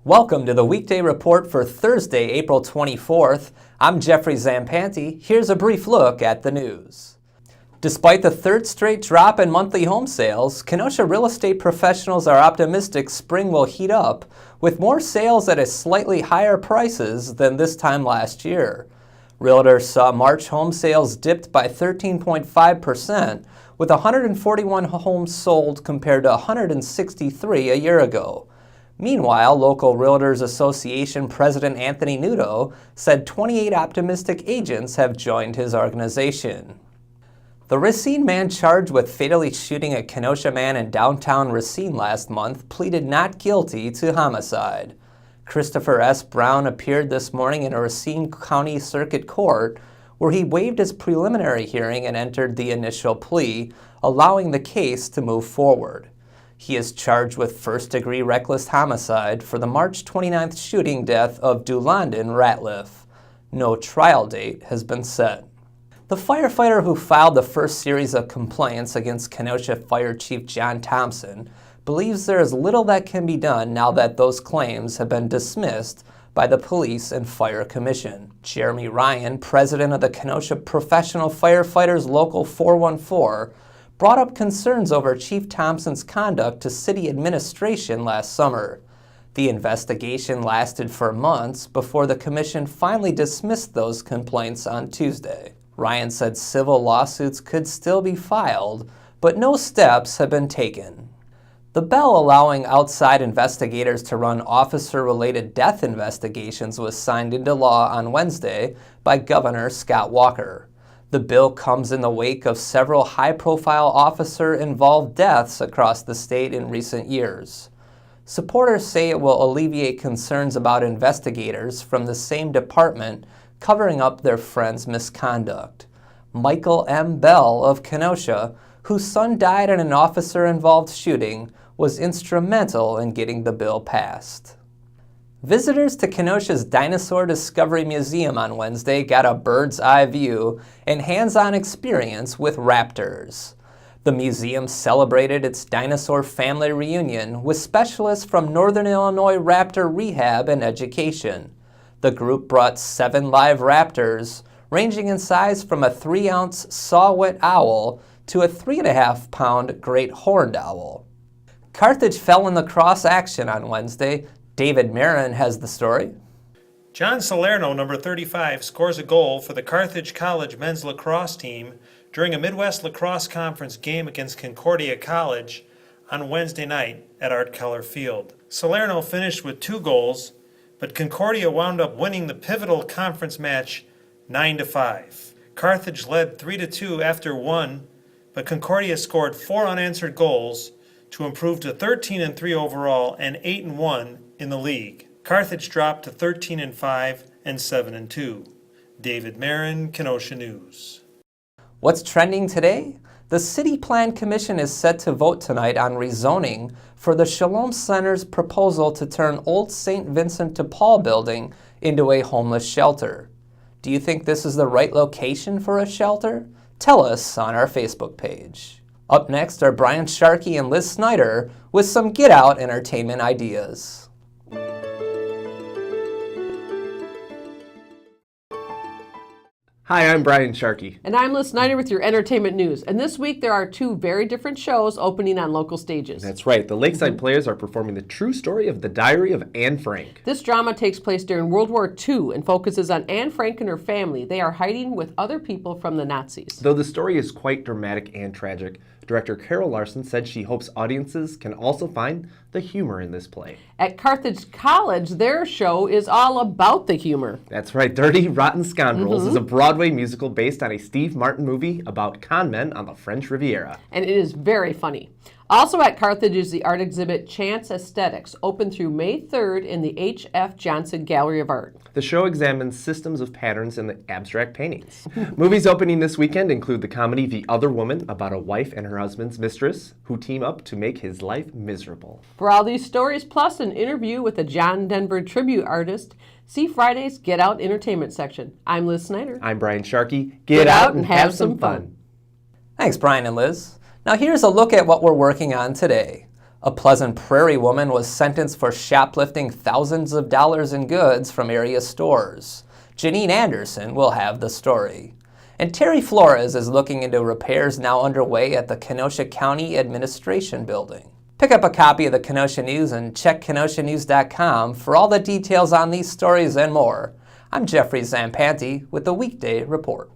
Welcome to the Weekday Report for Thursday, April 24th. I'm Jeffrey Zampanti. Here's a brief look at the news. Despite the third straight drop in monthly home sales, Kenosha real estate professionals are optimistic spring will heat up, with more sales at a slightly higher prices than this time last year. Realtors saw March home sales dipped by 13.5%, with 141 homes sold compared to 163 a year ago. Meanwhile, local Realtors Association President Anthony Nudo said 28 optimistic agents have joined his organization. The Racine man charged with fatally shooting a Kenosha man in downtown Racine last month pleaded not guilty to homicide. Christopher S. Brown appeared this morning in a Racine County Circuit Court where he waived his preliminary hearing and entered the initial plea, allowing the case to move forward. He is charged with first-degree reckless homicide for the March 29th shooting death of Dulandon Ratliff. No trial date has been set. The firefighter who filed the first series of complaints against Kenosha Fire Chief John Thompson believes there is little that can be done now that those claims have been dismissed by the Police and Fire Commission. Jeremy Ryan, president of the Kenosha Professional Firefighters Local 414, brought up concerns over Chief Thompson's conduct to city administration last summer. The investigation lasted for months before the commission finally dismissed those complaints on Tuesday. Ryan said civil lawsuits could still be filed, but no steps have been taken. The bill allowing outside investigators to run officer-related death investigations was signed into law on Wednesday by Governor Scott Walker. The bill comes in the wake of several high-profile officer-involved deaths across the state in recent years. Supporters say it will alleviate concerns about investigators from the same department covering up their friends' misconduct. Michael M. Bell of Kenosha, whose son died in an officer-involved shooting, was instrumental in getting the bill passed. Visitors to Kenosha's Dinosaur Discovery Museum on Wednesday got a bird's-eye view and hands-on experience with raptors. The museum celebrated its dinosaur family reunion with specialists from Northern Illinois Raptor Rehab and Education. The group brought 7 live raptors, ranging in size from a 3-ounce saw-whet owl to a 3.5-pound great horned owl. Carthage fell in lacrosse action on Wednesday. David Marin has the story. John Salerno, number 35, scores a goal for the Carthage College men's lacrosse team during a Midwest Lacrosse Conference game against Concordia College on Wednesday night at Art Keller Field. Salerno finished with 2 goals, but Concordia wound up winning the pivotal conference match 9-5. Carthage led 3-2 after 1, but Concordia scored 4 unanswered goals to improve to 13-3 overall and 8-1 in the league. Carthage dropped to 13-5 and 7-2. David Marin, Kenosha News. What's trending today? The City Plan Commission is set to vote tonight on rezoning for the Shalom Center's proposal to turn Old St. Vincent de Paul building into a homeless shelter. Do you think this is the right location for a shelter? Tell us on our Facebook page. Up next are Brian Sharkey and Liz Snyder with some Get Out entertainment ideas. Hi, I'm Brian Sharkey. And I'm Liz Snyder with your entertainment news. And this week there are 2 very different shows opening on local stages. That's right. The Lakeside Players are performing the true story of the diary of Anne Frank. This drama takes place during World War II and focuses on Anne Frank and her family. They are hiding with other people from the Nazis. Though the story is quite dramatic and tragic, director Carol Larson said she hopes audiences can also find the humor in this play. At Carthage College, their show is all about the humor. That's right. Dirty Rotten Scoundrels is a Broadway musical based on a Steve Martin movie about con men on the French Riviera. And it is very funny. Also at Carthage is the art exhibit Chance Aesthetics, open through May 3rd in the H.F. Johnson Gallery of Art. The show examines systems of patterns in the abstract paintings. Movies opening this weekend include the comedy The Other Woman, about a wife and her husband's mistress who team up to make his life miserable. For all these stories, plus an interview with a John Denver tribute artist, see Friday's Get Out Entertainment section. I'm Liz Snyder. I'm Brian Sharkey. Get out and have some fun. Thanks, Brian and Liz. Now here's a look at what we're working on today. A Pleasant Prairie woman was sentenced for shoplifting thousands of dollars in goods from area stores. Janine Anderson will have the story. And Terry Flores is looking into repairs now underway at the Kenosha County Administration Building. Pick up a copy of the Kenosha News and check kenoshanews.com for all the details on these stories and more. I'm Jeffrey Zampanti with the Weekday Report.